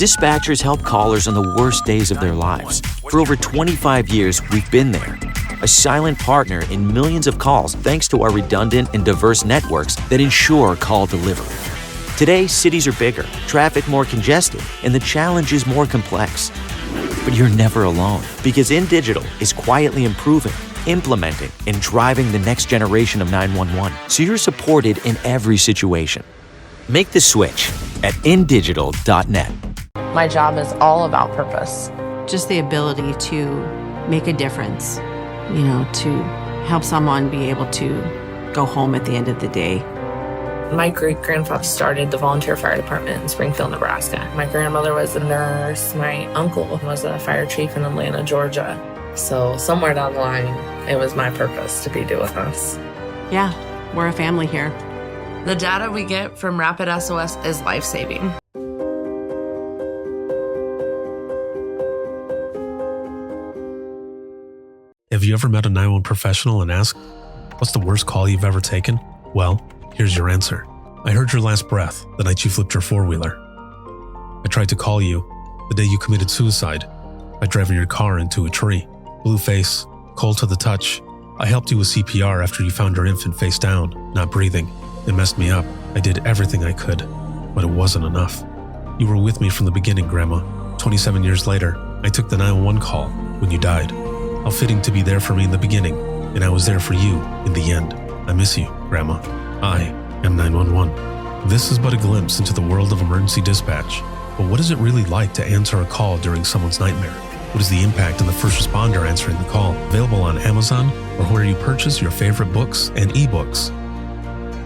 Dispatchers help callers on the worst days of their lives. For over 25 years, we've been there. A silent partner in millions of calls thanks to our redundant and diverse networks that ensure call delivery. Today, cities are bigger, traffic more congested, and the challenge is more complex. But you're never alone, because InDigital is quietly improving, implementing, and driving the next generation of 911, so you're supported in every situation. Make the switch at indigital.net. My job is all about purpose. Just the ability to make a difference, to help someone be able to go home at the end of the day. My great-grandfather started the volunteer fire department in Springfield, Nebraska. My grandmother was a nurse. My uncle was a fire chief in Atlanta, Georgia. So somewhere down the line, it was my purpose to be doing this. Yeah, we're a family here. The data we get from Rapid SOS is life-saving. Have you ever met a 911 professional and asked, what's the worst call you've ever taken? Well, here's your answer. I heard your last breath the night you flipped your four-wheeler. I tried to call you the day you committed suicide by driving your car into a tree. Blue face, cold to the touch. I helped you with CPR after you found your infant face down, not breathing. It messed me up. I did everything I could, but it wasn't enough. You were with me from the beginning, Grandma. 27 years later, I took the 911 call when you died. How fitting to be there for me in the beginning, and I was there for you in the end. I miss you, Grandma. I am 911. This is but a glimpse into the world of emergency dispatch. But what is it really like to answer a call during someone's nightmare? What is the impact of the first responder answering the call? Available on Amazon or where you purchase your favorite books and ebooks.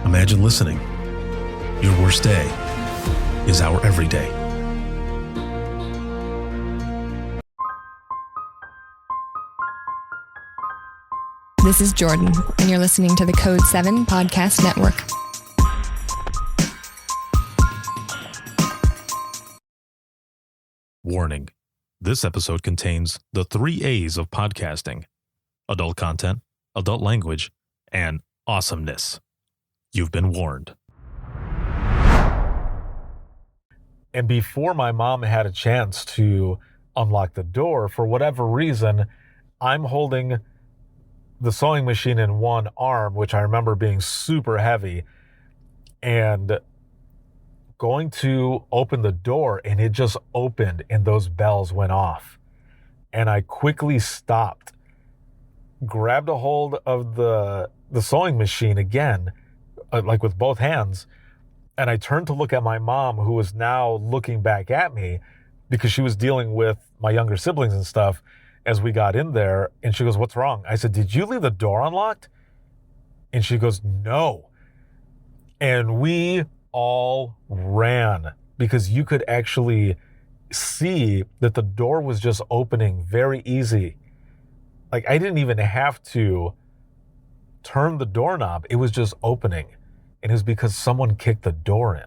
Imagine listening. Your worst day is our everyday. This is Jordan, and you're listening to the Code 7 Podcast Network. Warning. This episode contains the 3 A's of podcasting: adult content, adult language, and awesomeness. You've been warned. And before my mom had a chance to unlock the door, for whatever reason, I'm holding the sewing machine in one arm, which I remember being super heavy, and going to open the door, and it just opened and those bells went off. And I quickly stopped, grabbed a hold of the sewing machine again, like with both hands, and I turned to look at my mom, who was now looking back at me because she was dealing with my younger siblings and stuff as we got in there. And she goes, "What's wrong?" I said, "Did you leave the door unlocked?" And she goes, "No." And we all ran because you could actually see that the door was just opening very easy. Like, I didn't even have to turn the doorknob. It was just opening. And it was because someone kicked the door in.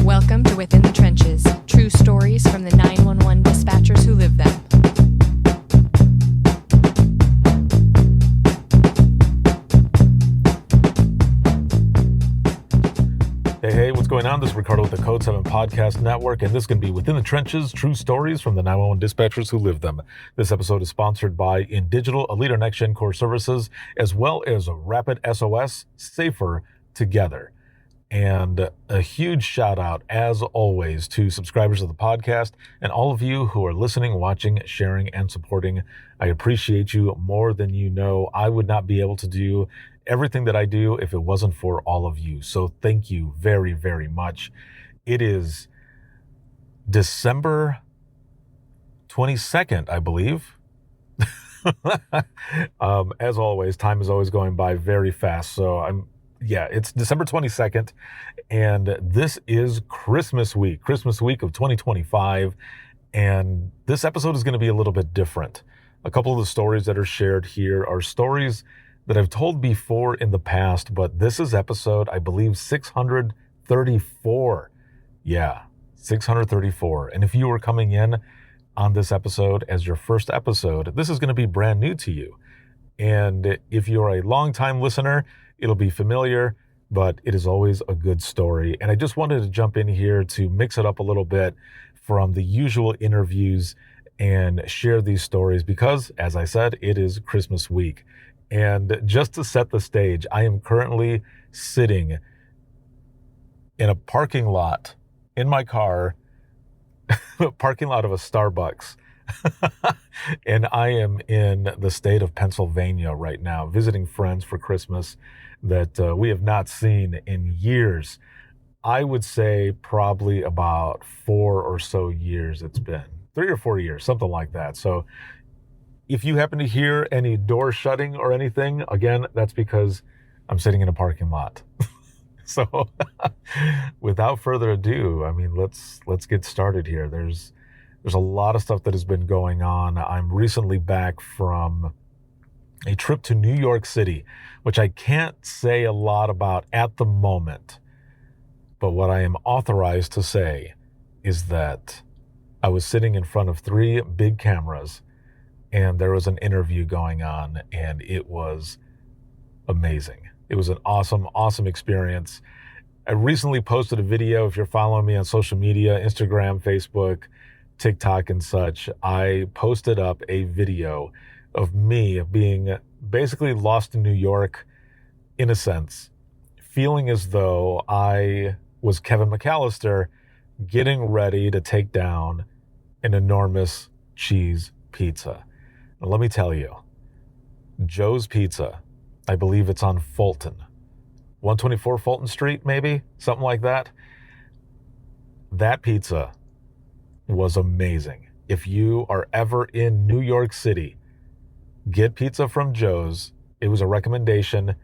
Welcome to Within the Trenches, true stories from the 911 dispatchers who live them. Hey, what's going on? This is Ricardo with the Code 7 Podcast Network, and this is going to be Within the Trenches, true stories from the 911 dispatchers who live them. This episode is sponsored by InDigital, a leader in next-gen core services, as well as Rapid SOS, Safer Together. And a huge shout out, as always, to subscribers of the podcast and all of you who are listening, watching, sharing, and supporting. I appreciate you more than you know. I would not be able to do everything that I do if it wasn't for all of you. So thank you very, very much. It is December 22nd, I believe. As always, time is always going by very fast. So it's December 22nd, and this is Christmas week of 2025. And this episode is going to be a little bit different. A couple of the stories that are shared here are stories that I've told before in the past, but this is episode, I believe, 634. Yeah, 634. And if you were coming in on this episode as your first episode, this is going to be brand new to you. And if you're a longtime listener, it'll be familiar, but it is always a good story. And I just wanted to jump in here to mix it up a little bit from the usual interviews and share these stories because, as I said, it is Christmas week. And just to set the stage, I am currently sitting in a parking lot in my car, a parking lot of a Starbucks. And I am in the state of Pennsylvania right now, visiting friends for Christmas that we have not seen in years. I would say probably about 4 or so years it's been. 3 or 4 years, something like that. So if you happen to hear any door shutting or anything, again, that's because I'm sitting in a parking lot. So without further ado, I mean, let's get started here. There's a lot of stuff that has been going on. I'm recently back from a trip to New York City, which I can't say a lot about at the moment. But what I am authorized to say is that I was sitting in front of 3 big cameras and there was an interview going on and it was amazing. It was an awesome experience. I recently posted a video. If you're following me on social media, Instagram, Facebook, TikTok and such, I posted up a video of me being basically lost in New York in a sense, feeling as though I was Kevin McAllister getting ready to take down an enormous cheese pizza. Now, let me tell you, Joe's Pizza, I believe it's on Fulton, 124 Fulton Street, maybe, something like that. That pizza was amazing. If you are ever in New York City, get pizza from Joe's. It was a recommendation,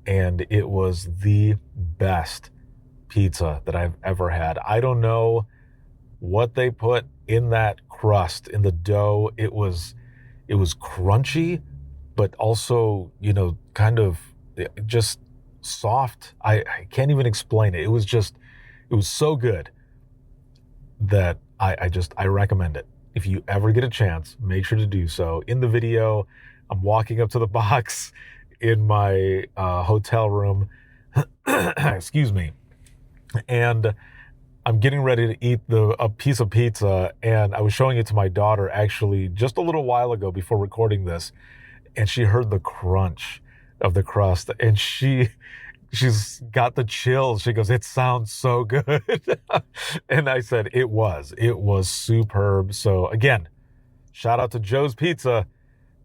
and it was the best pizza that I've ever had. I don't know what they put in that crust, in the dough. It was crunchy, but also, kind of just soft. I can't even explain it. It was so good that I recommend it. If you ever get a chance, make sure to do so. In the video, I'm walking up to the box in my hotel room, excuse me, and I'm getting ready to eat a piece of pizza, and I was showing it to my daughter actually just a little while ago before recording this, and she heard the crunch of the crust, and she's got the chills. She goes, "It sounds so good." And I said, it was superb. So again, shout out to Joe's Pizza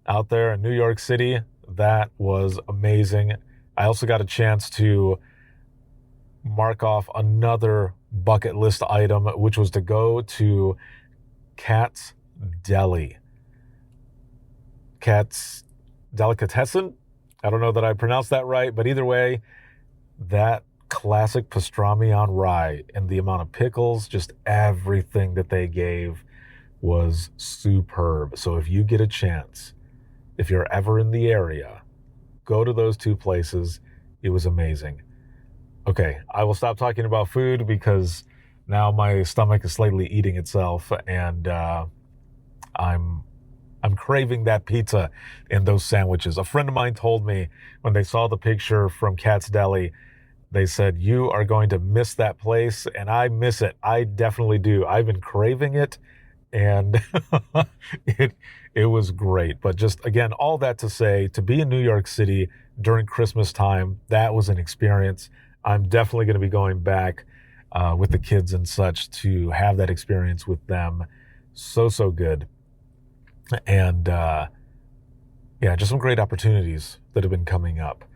out there in New York City. That was amazing. I also got a chance to mark off another bucket list item, which was to go to Kat's Deli. Kat's Delicatessen? I don't know that I pronounced that right, but either way, that classic pastrami on rye and the amount of pickles, just everything that they gave was superb. So if you get a chance, if you're ever in the area, go to those 2 places. It was amazing. Okay, I will stop talking about food because now my stomach is slightly eating itself, and I'm craving that pizza and those sandwiches. A friend of mine told me when they saw the picture from Kat's Deli, they said, "You are going to miss that place," and I miss it. I definitely do. I've been craving it, and it was great. But just, again, all that to say, to be in New York City during Christmas time, that was an experience. I'm definitely going to be going back with the kids and such to have that experience with them. So good. And just some great opportunities that have been coming up.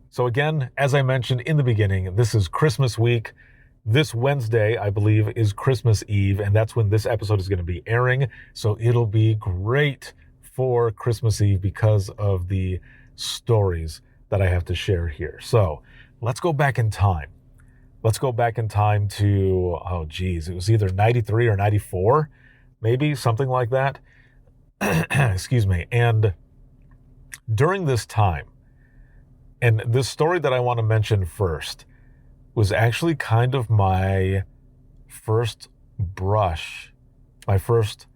So again, as I mentioned in the beginning, this is Christmas week. This Wednesday, I believe, is Christmas Eve, and that's when this episode is going to be airing. So it'll be great for Christmas Eve because of the stories that I have to share here. So let's go back in time. Let's go back in time to, it was either 93 or 94, maybe, something like that. Excuse me. And during this time, and this story that I want to mention first was actually kind of my first brush, my first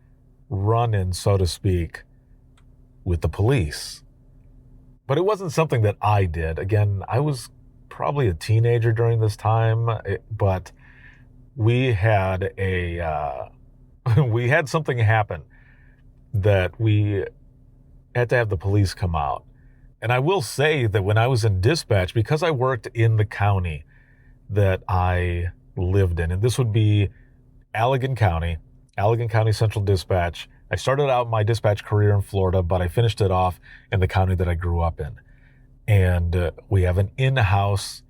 run-in, so to speak, with the police. But it wasn't something that I did. Again, I was probably a teenager during this time, but we had we had something happen that we had to have the police come out. And I will say that when I was in dispatch, because I worked in the county that I lived in, and this would be Allegan County Central Dispatch. I started out my dispatch career in Florida, but I finished it off in the county that I grew up in. And we have an in-house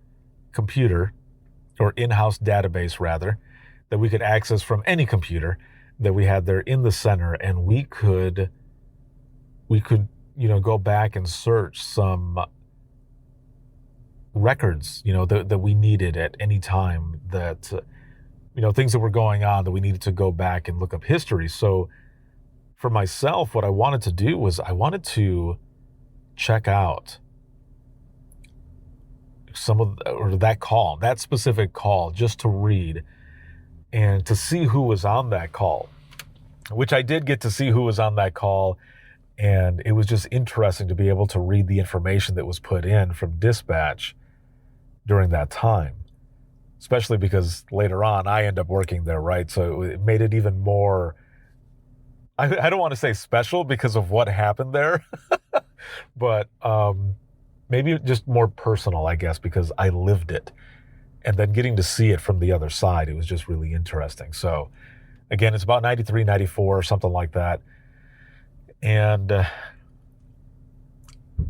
computer, or in-house database rather, that we could access from any computer that we had there in the center, and we could go back and search some records, that we needed at any time, that things that were going on that we needed to go back and look up history. So for myself, what I wanted to do was I wanted to check out that specific call, just to read and to see who was on that call, which I did get to see who was on that call. And it was just interesting to be able to read the information that was put in from dispatch during that time, especially because later on I end up working there, right? So it made it even more, I don't want to say special because of what happened there, but maybe just more personal, I guess, because I lived it. And then getting to see it from the other side, it was just really interesting. So again, it's about 93, 94, or something like that. And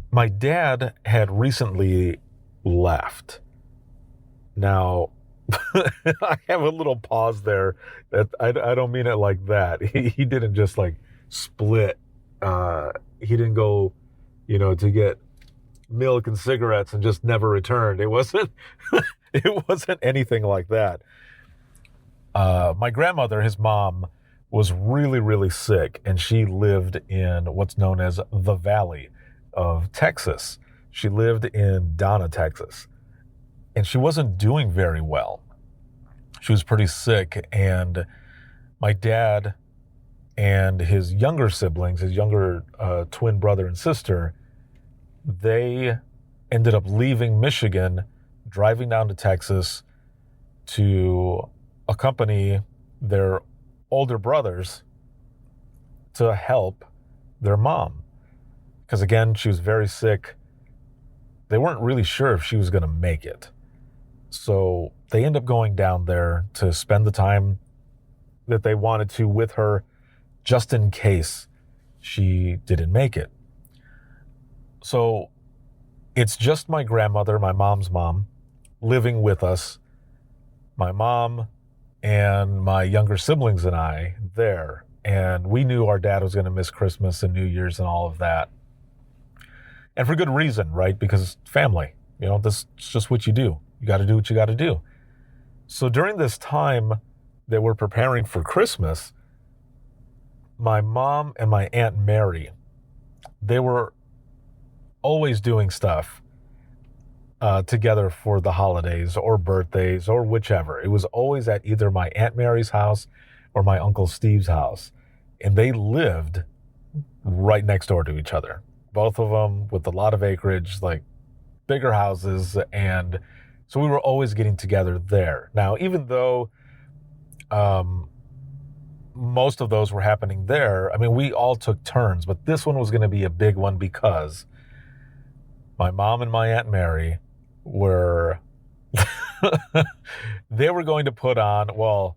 my dad had recently left. Now, I have a little pause there. That I don't mean it like that. He didn't just like split. He didn't go, to get milk and cigarettes and just never returned. It wasn't. It wasn't anything like that. My grandmother, his mom, was really, really sick, and she lived in what's known as the Valley of Texas. She lived in Donna, Texas, and she wasn't doing very well. She was pretty sick, and my dad and his younger siblings, his younger twin brother and sister, they ended up leaving Michigan, driving down to Texas to accompany their older brothers to help their mom. Because again, she was very sick. They weren't really sure if she was going to make it. So they end up going down there to spend the time that they wanted to with her, just in case she didn't make it. So it's just my grandmother, my mom's mom, living with us. My mom and my younger siblings and I there. And we knew our dad was going to miss Christmas and New Year's and all of that. And for good reason, right? Because family, this is just what you do. You got to do what you got to do. So during this time that we're preparing for Christmas, my mom and my Aunt Mary, they were always doing stuff together for the holidays or birthdays or whichever. It was always at either my Aunt Mary's house or my Uncle Steve's house. And they lived right next door to each other. Both of them with a lot of acreage, like bigger houses. And so we were always getting together there. Now, even though most of those were happening there, we all took turns, but this one was going to be a big one because my mom and my Aunt Mary were, they were going to put on, well,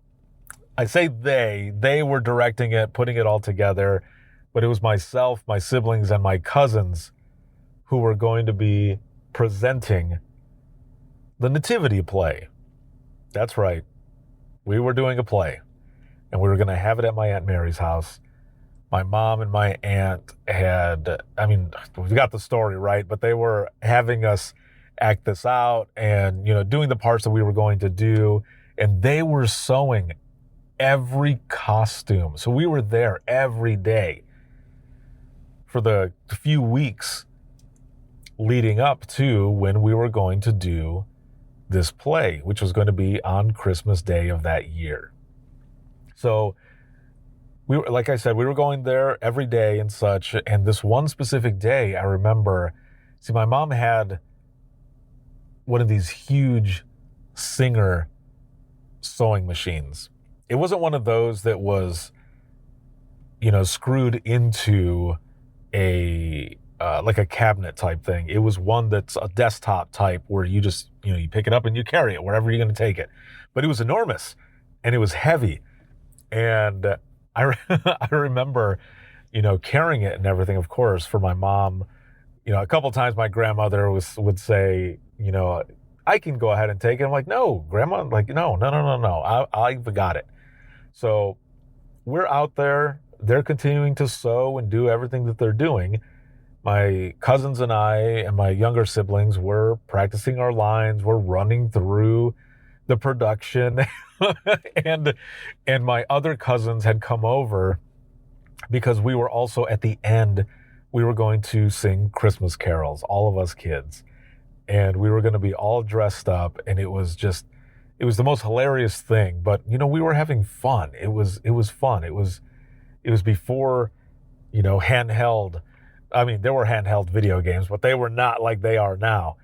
I say they were directing it, putting it all together, but it was myself, my siblings, and my cousins who were going to be presenting the nativity play. That's right. We were doing a play, and we were going to have it at my Aunt Mary's house. My mom and my aunt had, we got the story, right? But they were having us act this out and, doing the parts that we were going to do. And they were sewing every costume. So we were there every day for the few weeks leading up to when we were going to do this play, which was going to be on Christmas Day of that year. So like I said, we were going there every day and such. And this one specific day, I remember, see, my mom had one of these huge Singer sewing machines. It wasn't one of those that was, screwed into a like a cabinet type thing. It was one that's a desktop type where you just, you pick it up and you carry it wherever you're going to take it. But it was enormous and it was heavy. And I remember, carrying it and everything, of course, for my mom. A couple of times my grandmother would say, I can go ahead and take it. I'm like, no, Grandma, like, no. I've got it. So we're out there. They're continuing to sew and do everything that they're doing. My cousins and I and my younger siblings were practicing our lines. We're running through the production. and my other cousins had come over because we were also at the end, we were going to sing Christmas carols, all of us kids. And we were going to be all dressed up, and it was the most hilarious thing. But, we were having fun. It was fun. It was before, handheld. I mean, there were handheld video games, but they were not like they are now.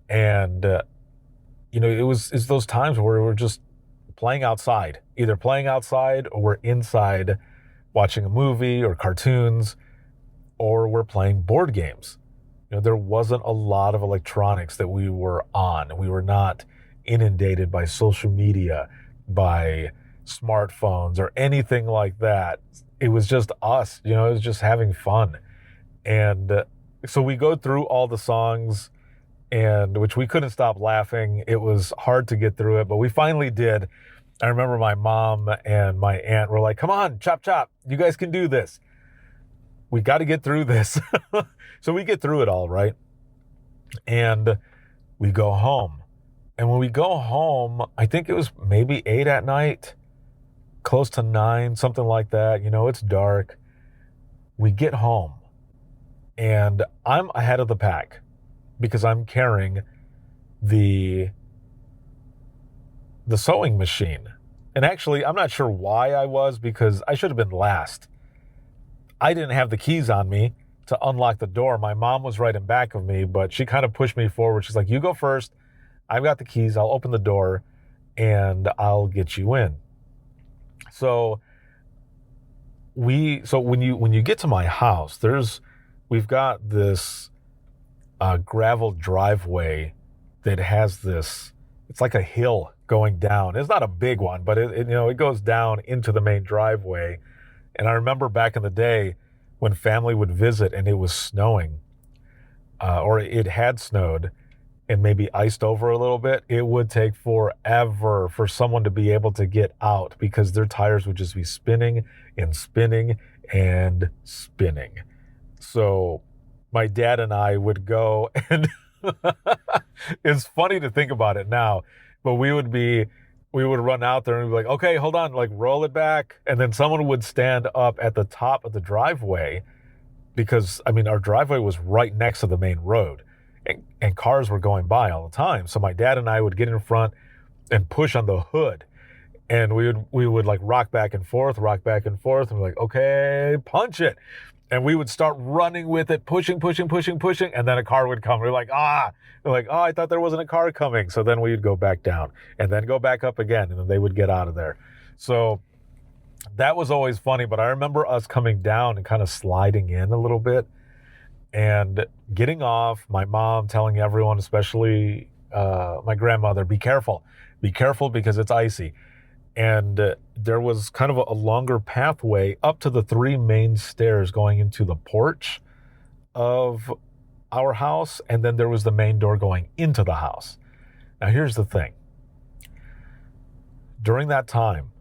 And, it's those times where we're just playing outside, either playing outside or we're inside watching a movie or cartoons, or we're playing board games. There wasn't a lot of electronics that we were on. We were not inundated by social media, by smartphones or anything like that. It was just us, it was just having fun. And so we go through all the songs, and which we couldn't stop laughing. It was hard to get through it, but we finally did. I remember my mom and my aunt were like, come on, chop, chop. You guys can do this. We got to get through this. So we get through it all, right? And we go home. And when we go home, I think it was maybe 8 at night, close to 9, something like that. It's dark. We get home. And I'm ahead of the pack because I'm carrying the sewing machine. And actually, I'm not sure why I was, because I should have been last. I didn't have the keys on me to unlock the door. My mom was right in back of me, but she kind of pushed me forward. She's like, you go first. I've got the keys. I'll open the door and I'll get you in. So when you get to my house, we've got this gravel driveway that has this, it's like a hill going down. It's not a big one, but it goes down into the main driveway. And I remember back in the day when family would visit and it was snowing, or it had snowed and maybe iced over a little bit, it would take forever for someone to be able to get out because their tires would just be spinning and spinning and spinning. So my dad and I would go, and it's funny to think about it now, but we would run out there and we'd be like, okay, hold on, like roll it back. And then someone would stand up at the top of the driveway because, our driveway was right next to the main road and cars were going by all the time. So my dad and I would get in front and push on the hood, and we would like rock back and forth. And we're like, okay, punch it. And we would start running with it, pushing. And then a car would come. We're like, I thought there wasn't a car coming. So then we'd go back down and then go back up again. And then they would get out of there. So that was always funny. But I remember us coming down and kind of sliding in a little bit and getting off. My mom telling everyone, especially my grandmother, be careful because it's icy. And there was kind of a longer pathway up to the 3 main stairs going into the porch of our house. And then there was the main door going into the house. Now, here's the thing. During that time,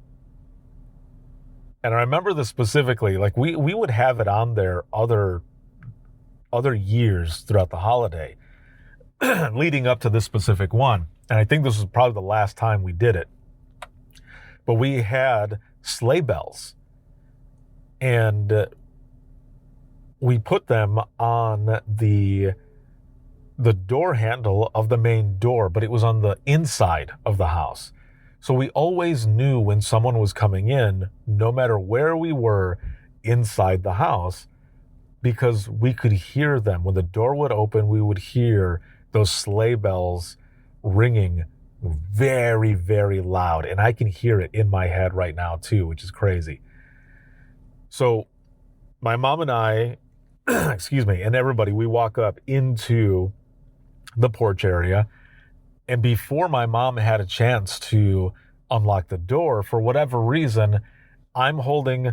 and I remember this specifically, like we would have it on there other years throughout the holiday leading up to this specific one. And I think this was probably the last time we did it. But we had sleigh bells, and we put them on the door handle of the main door, but it was on the inside of the house. So we always knew when someone was coming in, no matter where we were inside the house, because we could hear them. When the door would open, we would hear those sleigh bells ringing very, very loud. And I can hear it in my head right now too, which is crazy. So my mom and I, excuse me, and everybody, we walk up into the porch area. And before my mom had a chance to unlock the door, for whatever reason, I'm holding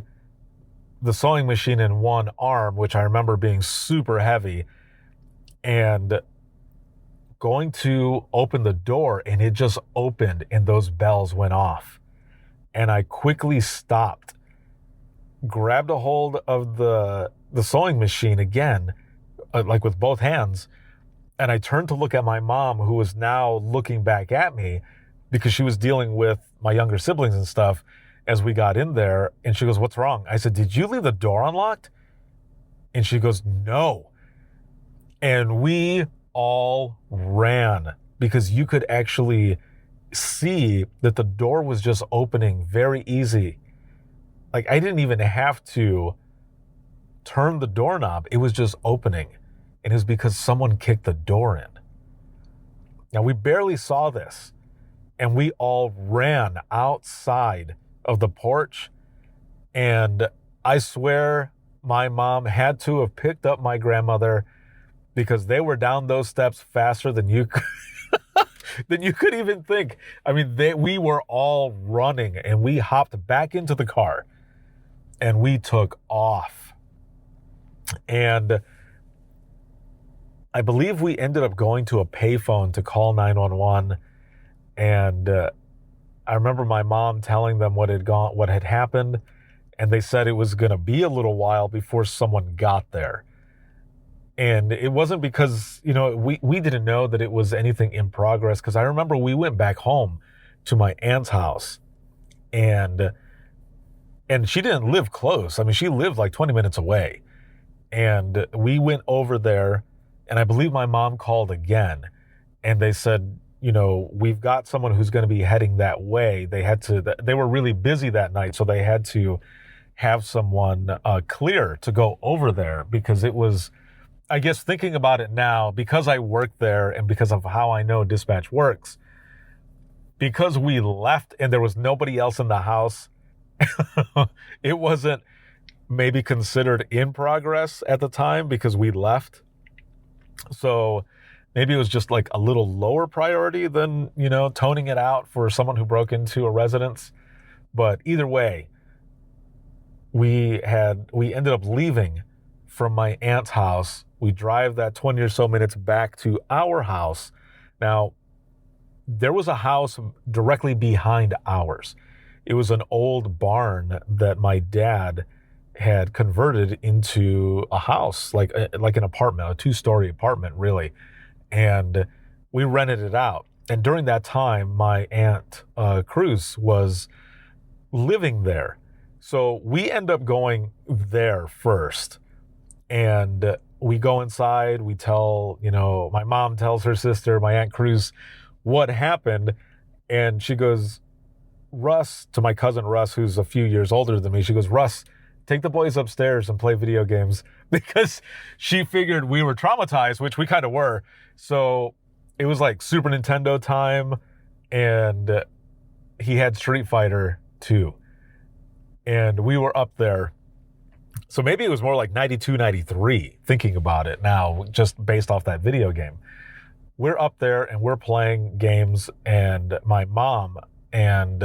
the sewing machine in one arm, which I remember being super heavy, and going to open the door, and it just opened and those bells went off. And I quickly stopped, grabbed a hold of the sewing machine again, like with both hands. And I turned to look at my mom, who was now looking back at me because she was dealing with my younger siblings and stuff as we got in there. And she goes, "What's wrong?" I said, "Did you leave the door unlocked?" And she goes, "No." And we all ran because you could actually see that the door was just opening very easy. Like, I didn't even have to turn the doorknob. It was just opening. And it was because someone kicked the door in. Now, we barely saw this, and we all ran outside of the porch. And I swear my mom had to have picked up my grandmother, because they were down those steps faster than you could, than you could even think. I mean, we were all running, and we hopped back into the car and we took off. And I believe we ended up going to a payphone to call 911. And I remember my mom telling them what had happened. And they said it was going to be a little while before someone got there. And it wasn't because, we didn't know that it was anything in progress. Because I remember we went back home to my aunt's house. And she didn't live close. I mean, she lived like 20 minutes away. And we went over there. And I believe my mom called again. And they said, we've got someone who's going to be heading that way. They were really busy that night. So they had to have someone clear to go over there, because it was, I guess, thinking about it now, because I worked there and because of how I know dispatch works, because we left and there was nobody else in the house, it wasn't maybe considered in progress at the time because we left. So maybe it was just like a little lower priority than, toning it out for someone who broke into a residence. But either way, we ended up leaving from my aunt's house. We drive that 20 or so minutes back to our house. Now, there was a house directly behind ours. It was an old barn that my dad had converted into a house, like an apartment, a 2-story apartment, really. And we rented it out. And during that time, my aunt, Cruz, was living there. So we end up going there first. And we go inside, we tell, my mom tells her sister, my Aunt Cruz, what happened. And she goes, Russ, to my cousin Russ, who's a few years older than me, she goes, "Russ, take the boys upstairs and play video games," because she figured we were traumatized, which we kind of were. So it was like Super Nintendo time, and he had Street Fighter 2. And we were up there. So maybe it was more like 92, 93, thinking about it now, just based off that video game. We're up there and we're playing games, and my mom and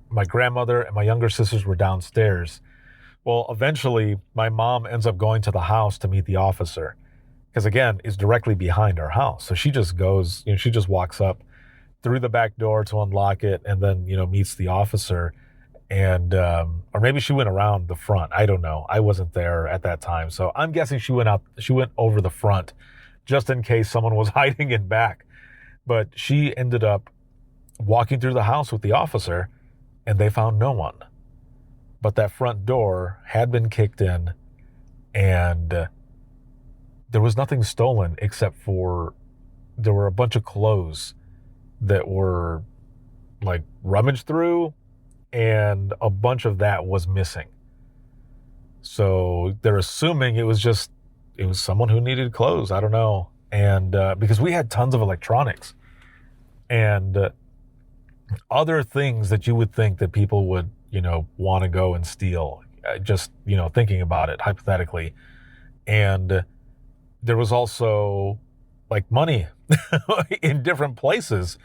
my grandmother and my younger sisters were downstairs. Well, eventually, my mom ends up going to the house to meet the officer, because, again, it's directly behind our house. So she just goes, she just walks up through the back door to unlock it, and then, meets the officer. And, or maybe she went around the front. I don't know. I wasn't there at that time. So I'm guessing she went over the front just in case someone was hiding in back. But she ended up walking through the house with the officer, and they found no one. But that front door had been kicked in, and there was nothing stolen except for there were a bunch of clothes that were like rummaged through, and a bunch of that was missing. So they're assuming it was someone who needed clothes. I don't know. And because we had tons of electronics and other things that you would think that people would, want to go and steal, just, thinking about it hypothetically. And there was also like money in different places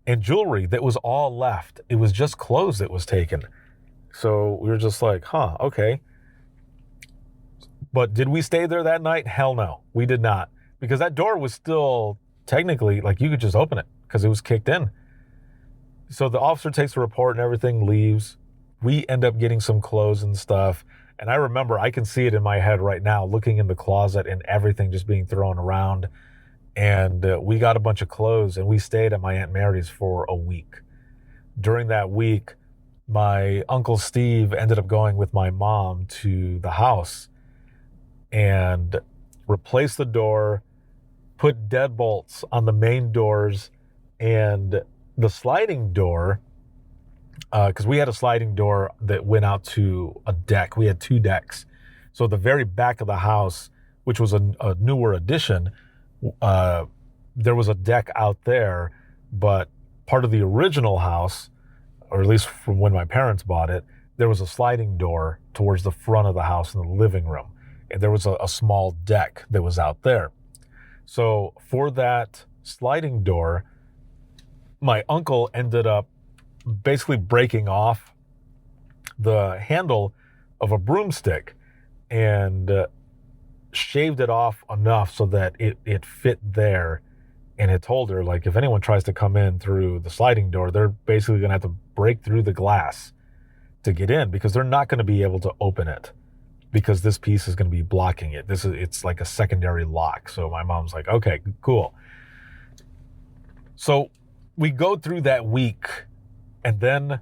and jewelry that was all left. It was just clothes that was taken. So we were just like, huh, okay. But did we stay there that night? Hell no, we did not. Because that door was still technically, like, you could just open it because it was kicked in. So the officer takes a report and everything, leaves. We end up getting some clothes and stuff. And I remember, I can see it in my head right now, looking in the closet and everything just being thrown around. And we got a bunch of clothes and we stayed at my Aunt Mary's for a week. During that week, my Uncle Steve ended up going with my mom to the house and replaced the door, put deadbolts on the main doors, and the sliding door, because we had a sliding door that went out to a deck. We had 2 decks. So the very back of the house, which was a newer addition, there was a deck out there, but part of the original house, or at least from when my parents bought it, there was a sliding door towards the front of the house in the living room. And there was a small deck that was out there. So for that sliding door, my uncle ended up basically breaking off the handle of a broomstick and shaved it off enough so that it fit there. And it told her, like, if anyone tries to come in through the sliding door, they're basically going to have to break through the glass to get in, because they're not going to be able to open it, because this piece is going to be blocking it. It's like a secondary lock. So my mom's like, okay, cool. So we go through that week, and then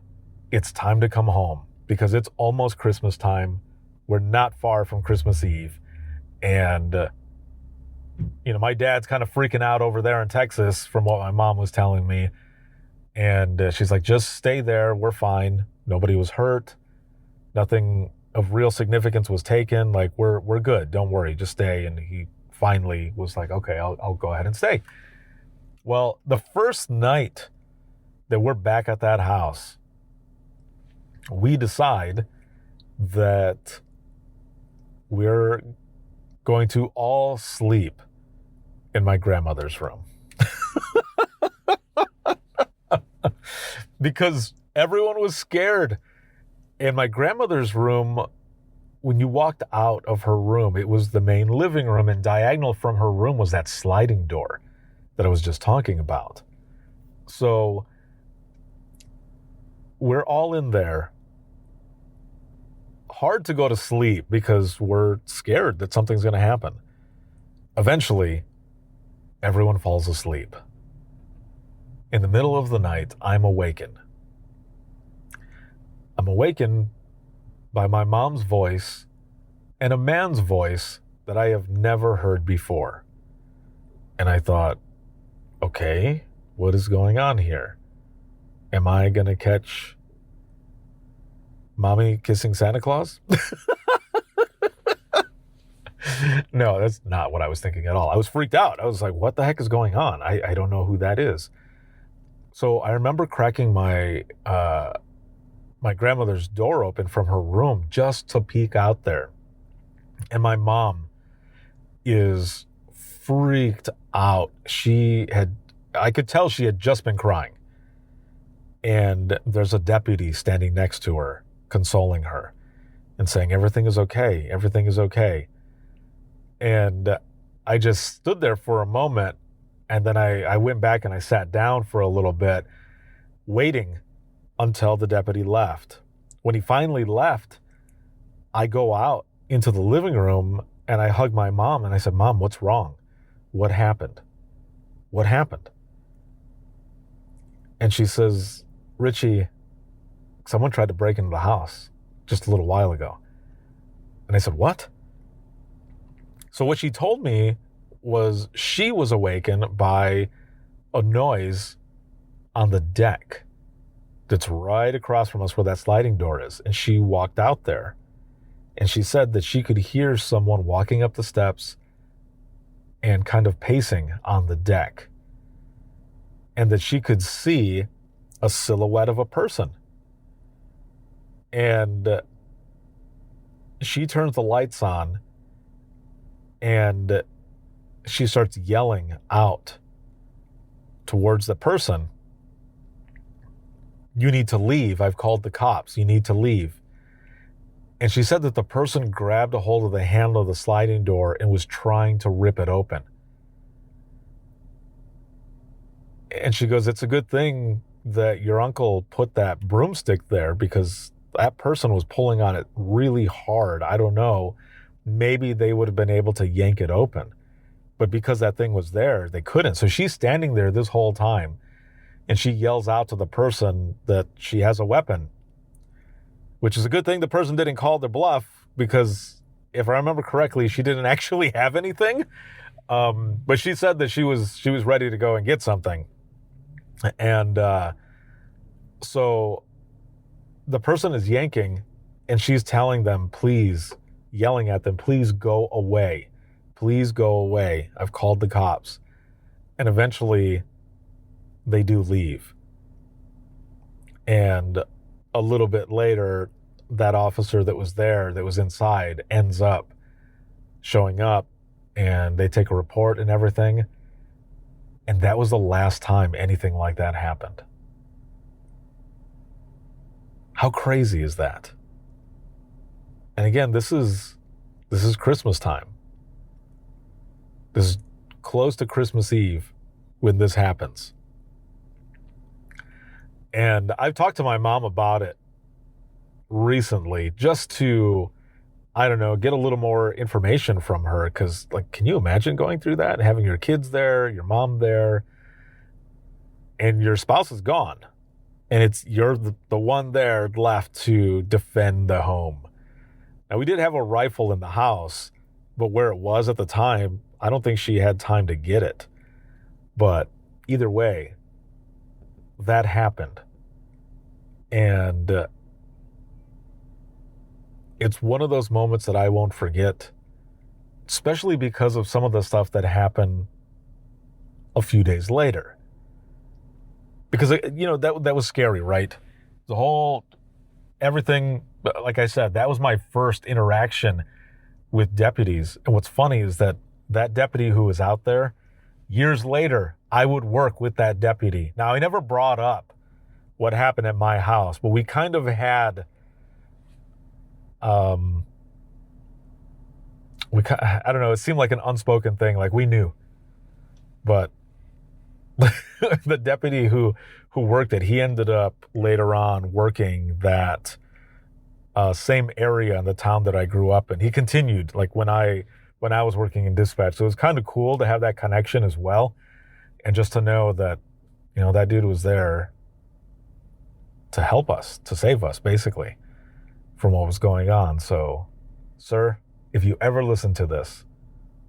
it's time to come home because it's almost Christmas time. We're not far from Christmas Eve. And, my dad's kind of freaking out over there in Texas from what my mom was telling me. And she's like, just stay there. We're fine. Nobody was hurt. Nothing of real significance was taken. Like, we're good. Don't worry. Just stay. And he finally was like, okay, I'll go ahead and stay. Well, the first night that we're back at that house, we decide that we're going to all sleep in my grandmother's room. Because everyone was scared. In my grandmother's room, when you walked out of her room, it was the main living room, and diagonal from her room was that sliding door that I was just talking about. So we're all in there. Hard to go to sleep because we're scared that something's going to happen. Eventually, everyone falls asleep. In the middle of the night, I'm awakened. I'm awakened by my mom's voice and a man's voice that I have never heard before. And I thought, okay, what is going on here? Am I going to catch mommy kissing Santa Claus? No, that's not what I was thinking at all. I was freaked out. I was like, what the heck is going on? I don't know who that is. So I remember cracking my grandmother's door open from her room just to peek out there. And my mom is freaked out. I could tell she had just been crying. And there's a deputy standing next to her, consoling her and saying, everything is okay. Everything is okay. And I just stood there for a moment. And then I went back and I sat down for a little bit, waiting until the deputy left. When he finally left, I go out into the living room and I hug my mom and I said, Mom, what's wrong? What happened? What happened? And she says, Richie, someone tried to break into the house just a little while ago. And I said, what? So what she told me was she was awakened by a noise on the deck. that's right across from us where that sliding door is. And she walked out there, and she said that she could hear someone walking up the steps and kind of pacing on the deck, and that she could see a silhouette of a person. And she turns the lights on, and she starts yelling out towards the person, "You need to leave. I've called the cops. You need to leave." And she said that the person grabbed a hold of the handle of the sliding door and was trying to rip it open. And she goes, "It's a good thing that your uncle put that broomstick there, because that person was pulling on it really hard. I don't know. Maybe they would have been able to yank it open. But because that thing was there, they couldn't." So she's standing there this whole time, and she yells out to the person that she has a weapon, which is a good thing the person didn't call their bluff, because if I remember correctly, she didn't actually have anything. But she said that she was ready to go and get something. And so the person is yanking, and she's telling them, please, yelling at them, "Please go away. Please go away. I've called the cops." And eventually they do leave. And a little bit later, that officer that was there, that was inside, ends up showing up, and they take a report and everything. And that was the last time anything like that happened. How crazy is that? And again, this is Christmas time. This is close to Christmas Eve when this happens. And I've talked to my mom about it recently, just to, I don't know, get a little more information from her. Because, like, can you imagine going through that, having your kids there, your mom there, and your spouse is gone, and you're the one there left to defend the home. Now, we did have a rifle in the house, but where it was at the time, I don't think she had time to get it. But either way, that happened. And it's one of those moments that I won't forget, especially because of some of the stuff that happened a few days later. Because, that was scary, right? The whole, everything, like I said, that was my first interaction with deputies. And what's funny is that deputy who was out there, years later, I would work with that deputy. Now, I never brought up what happened at my house, but we kind of had, I don't know, it seemed like an unspoken thing, like we knew. But the deputy who worked it, he ended up later on working that same area in the town that I grew up in. He continued, like when I was working in dispatch. So it was kind of cool to have that connection as well. And just to know that, that dude was there to help us, to save us, basically, from what was going on. So, sir, if you ever listen to this,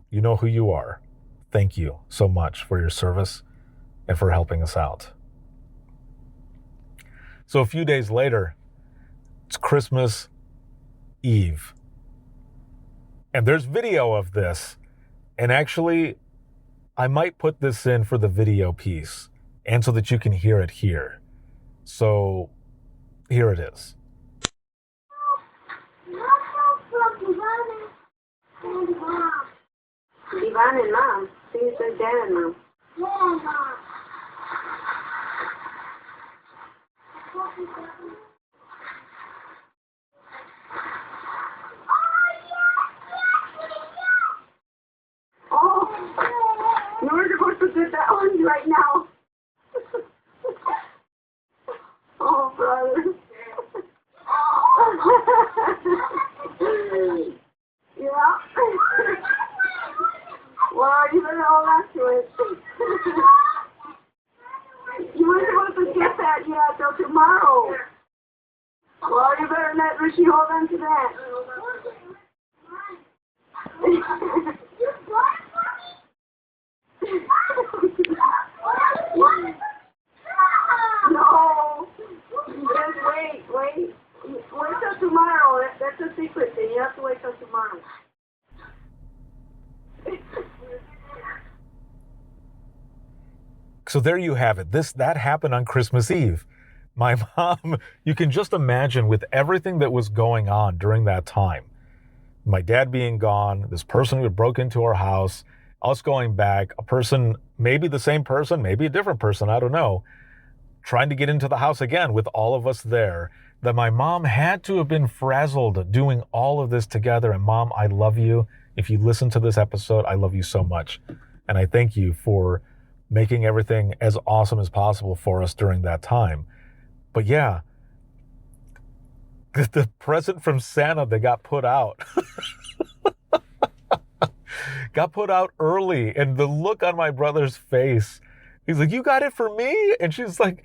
you know who you are. Thank you so much for your service and for helping us out. So a few days later, it's Christmas Eve. And there's video of this. And actually, I might put this in for the video piece, and so that you can hear it here. So here it is. Ivan and Mom. See, it says Dad and Mom. Yeah, Mom. Oh, you're supposed to do that one right now. Oh, brother. Yeah. Well, you better hold on to it. You weren't supposed to get that yet till tomorrow. Well, you better let Richie hold on to that. No. So there you have it. That happened on Christmas Eve. My mom, you can just imagine with everything that was going on during that time, my dad being gone, this person who had broke into our house, us going back, a person, maybe the same person, maybe a different person, I don't know, trying to get into the house again with all of us there, that my mom had to have been frazzled doing all of this together. And Mom, I love you. If you listen to this episode, I love you so much. And I thank you for making everything as awesome as possible for us during that time. But yeah, the present from Santa that got put out got put out early, and the look on my brother's face, he's like, "You got it for me?" And she's like,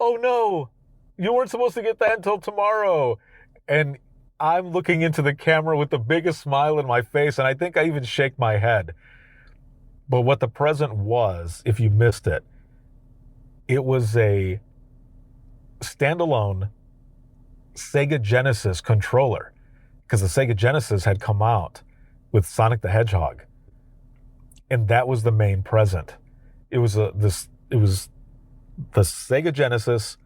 "Oh no, you weren't supposed to get that until tomorrow." And I'm looking into the camera with the biggest smile in my face, and I think I even shake my head. But what the present was, if you missed it, it was a standalone Sega Genesis controller, because the Sega Genesis had come out with Sonic the Hedgehog, and that was the main present. It was the Sega Genesis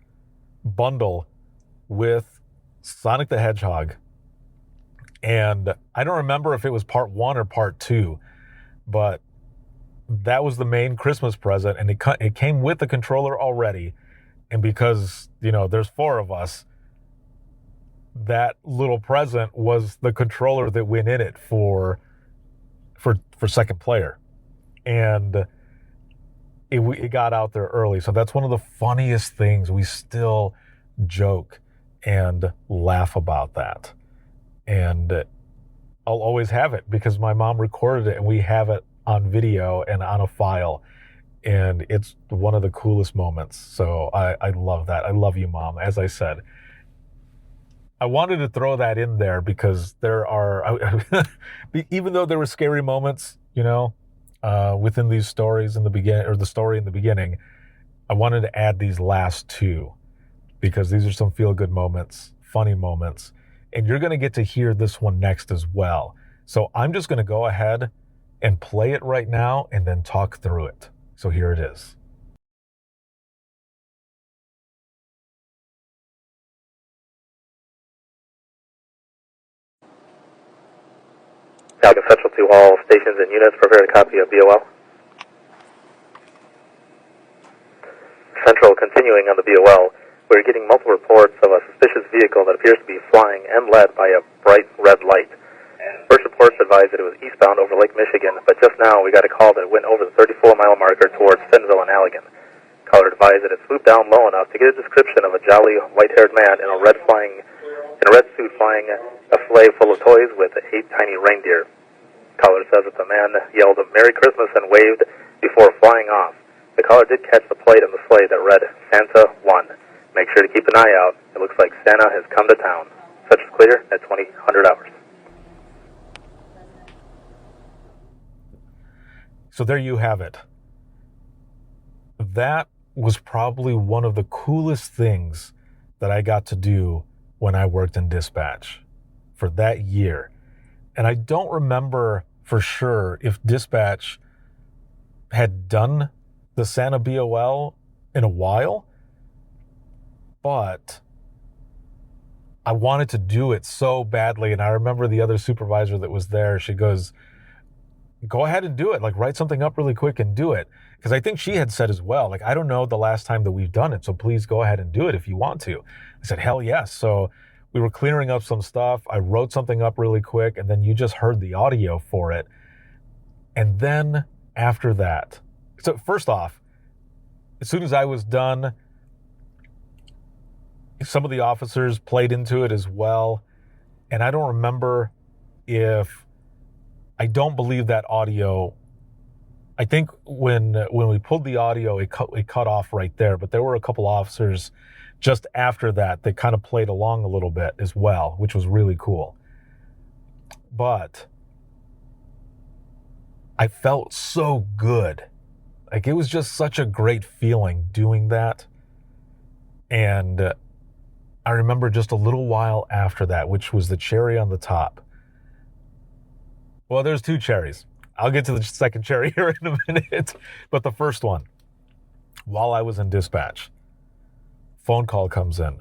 bundle with Sonic the Hedgehog, and I don't remember if it was part 1 or part 2, but that was the main Christmas present, and it came with the controller already. And because, there's 4 of us, that little present was the controller that went in it for second player. And it got out there early. So that's one of the funniest things. We still joke and laugh about that. And I'll always have it because my mom recorded it and we have it on video and on a file. And it's one of the coolest moments. So I love that. I love you, Mom. As I said, I wanted to throw that in there because there are, even though there were scary moments, within these stories in the beginning, or the story in the beginning, I wanted to add these last 2 because these are some feel-good moments, funny moments, and you're going to get to hear this one next as well. So I'm just going to go ahead and play it right now and then talk through it. So here it is. Falcon Central to all stations and units, prepare a copy of BOL. Central, continuing on the BOL, we're getting multiple reports of a suspicious vehicle that appears to be flying and led by a bright red light. First reports advised that it was eastbound over Lake Michigan, but just now we got a call that it went over the 34-mile marker towards Finnville and Allegan. Caller advised that it swooped down low enough to get a description of a jolly white-haired man in a red suit flying a sleigh full of toys with 8 tiny reindeer. Caller says that the man yelled "Merry Christmas" and waved before flying off. The caller did catch the plate on the sleigh that read Santa 1. Make sure to keep an eye out. It looks like Santa has come to town. Such is clear at 2000 hours. So there you have it. That was probably one of the coolest things that I got to do when I worked in dispatch for that year. And I don't remember for sure if dispatch had done the Santa BOL in a while, but I wanted to do it so badly. And I remember the other supervisor that was there, she goes, "Go ahead and do it. Like, write something up really quick and do it." Because I think she had said as well, like, "I don't know the last time that we've done it, so please go ahead and do it if you want to." I said, "Hell yes." So we were clearing up some stuff. I wrote something up really quick, and then you just heard the audio for it. And then after that, so first off, as soon as I was done, some of the officers played into it as well. And I don't remember if, I don't believe that audio, I think when we pulled the audio, it cut off right there. But there were a couple officers just after that kind of played along a little bit as well, which was really cool. But I felt so good. Like, it was just such a great feeling doing that. And I remember just a little while after that, which was the cherry on the top. Well, there's 2 cherries. I'll get to the second cherry here in a minute. But the first one, while I was in dispatch, phone call comes in.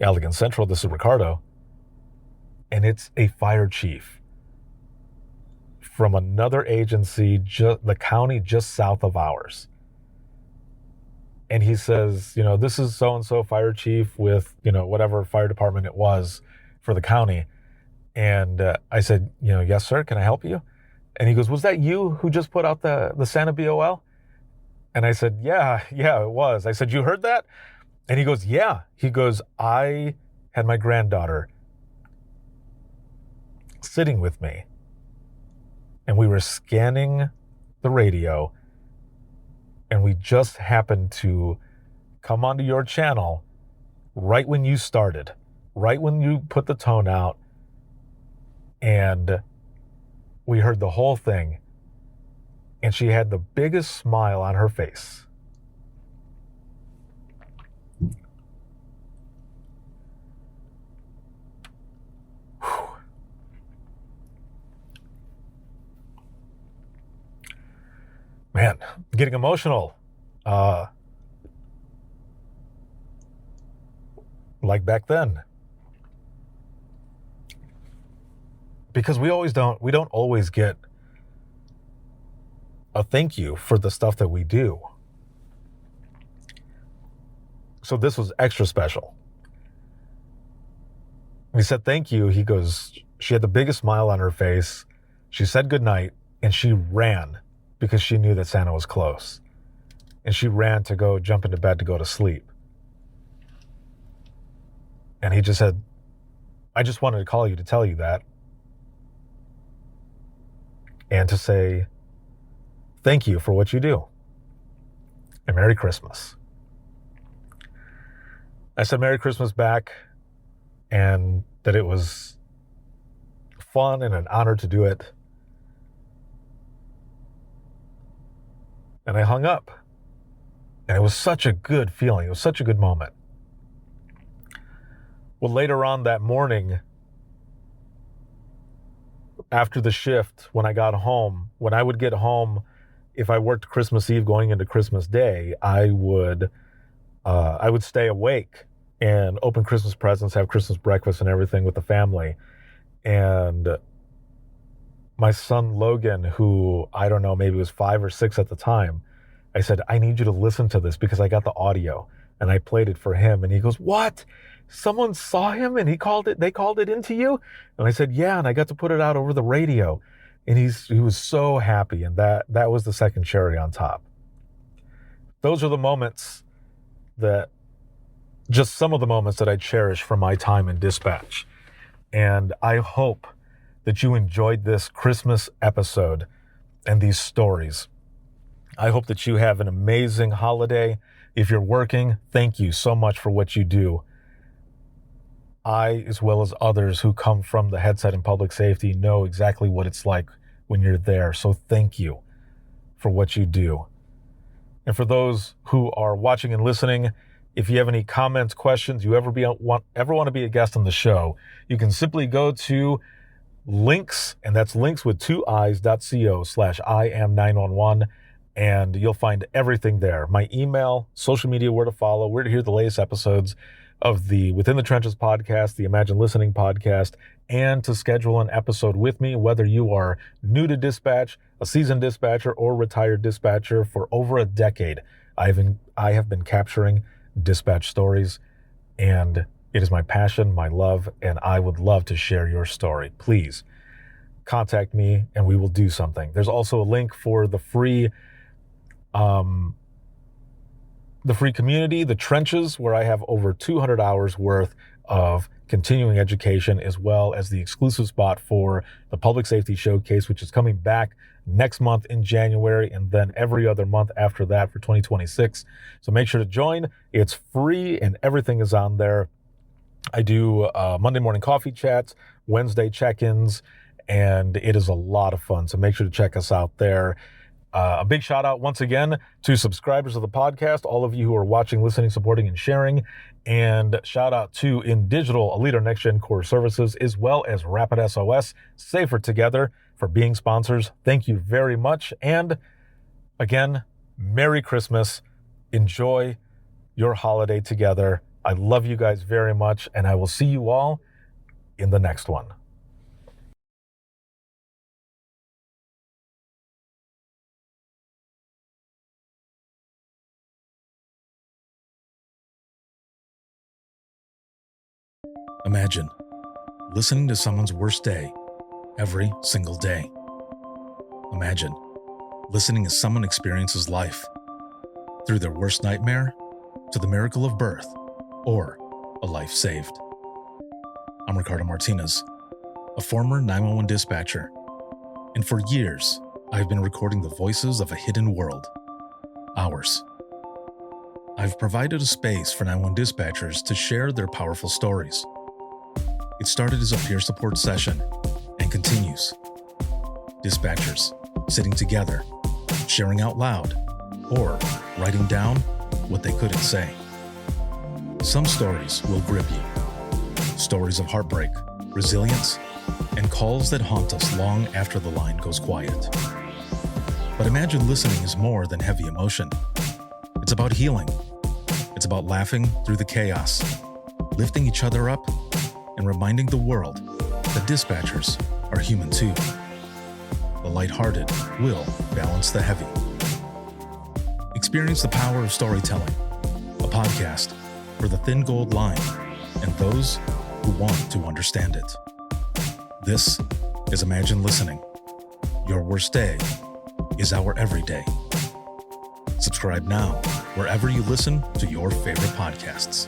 Allegan Central, this is Ricardo. And it's a fire chief from another agency, the county just south of ours. And he says, this is so-and-so fire chief with, whatever fire department it was for the county. And I said, yes, sir, can I help you? And he goes, was that you who just put out the Santa BOL? And I said, yeah, it was. I said, you heard that? And he goes, yeah. He goes, I had my granddaughter sitting with me, and we were scanning the radio, and we just happened to come onto your channel right when you started, right when you put the tone out, and we heard the whole thing, and she had the biggest smile on her face. Man, getting emotional. Like back then. Because we don't always get a thank you for the stuff that we do. So this was extra special. We said thank you. He goes, she had the biggest smile on her face. She said goodnight, and she ran because she knew that Santa was close. And she ran to go jump into bed to go to sleep. And he just said, I just wanted to call you to tell you that. And to say thank you for what you do. And Merry Christmas. I said Merry Christmas back, and that it was fun and an honor to do it. And I hung up. And it was such a good feeling. It was such a good moment. Well, later on that morning, after the shift, when I got home, when I would get home, if I worked Christmas Eve going into Christmas Day, I would stay awake and open Christmas presents, have Christmas breakfast and everything with the family. And my son Logan, who I don't know, maybe was 5 or 6 at the time, I said, I need you to listen to this because I got the audio, and I played it for him. And he goes, what? Someone saw him and they called it into you? And I said, yeah, and I got to put it out over the radio. And he was so happy. And that was the second cherry on top. Those are the moments just some of the moments that I cherish from my time in dispatch. And I hope that you enjoyed this Christmas episode and these stories. I hope that you have an amazing holiday. If you're working, thank you so much for what you do. I, as well as others who come from the headset and public safety, know exactly what it's like when you're there. So thank you for what you do. And for those who are watching and listening, if you have any comments, questions, you ever want to be a guest on the show, you can simply go to links, and that's links with 2i's.co/IAM911, and you'll find everything there. My email, social media, where to follow, where to hear the latest episodes of the Within the Trenches podcast, the Imagine Listening podcast, and to schedule an episode with me, whether you are new to dispatch, a seasoned dispatcher, or retired dispatcher. For over a decade, I have been capturing dispatch stories, and it is my passion, my love, and I would love to share your story. Please contact me and we will do something. There's also a link for the free community, the Trenches, where I have over 200 hours worth of continuing education, as well as the exclusive spot for the Public Safety Showcase, which is coming back next month in January, and then every other month after that for 2026. So make sure to join. It's free and everything is on there. I do Monday morning coffee chats, Wednesday check-ins, and it is a lot of fun. So make sure to check us out there. A big shout out once again to subscribers of the podcast, all of you who are watching, listening, supporting, and sharing. And shout out to In Digital, a leader Next Gen Core Services, as well as Rapid SOS, Safer Together, for being sponsors. Thank you very much. And again, Merry Christmas. Enjoy your holiday together. I love you guys very much, and I will see you all in the next one. Imagine listening to someone's worst day every single day. Imagine listening as someone experiences life through their worst nightmare to the miracle of birth or a life saved. I'm Ricardo Martinez, a former 911 dispatcher, and for years, I've been recording the voices of a hidden world, ours. I've provided a space for 911 dispatchers to share their powerful stories. It started as a peer support session and continues. Dispatchers sitting together, sharing out loud, or writing down what they couldn't say. Some stories will grip you. Stories of heartbreak, resilience, and calls that haunt us long after the line goes quiet. But imagine listening is more than heavy emotion. It's about healing. It's about laughing through the chaos, lifting each other up, and reminding the world that dispatchers are human too. The lighthearted will balance the heavy. Experience the power of storytelling, a podcast for the thin gold line and those who want to understand it. This is Imagine Listening. Your worst day is our everyday. Subscribe now wherever you listen to your favorite podcasts.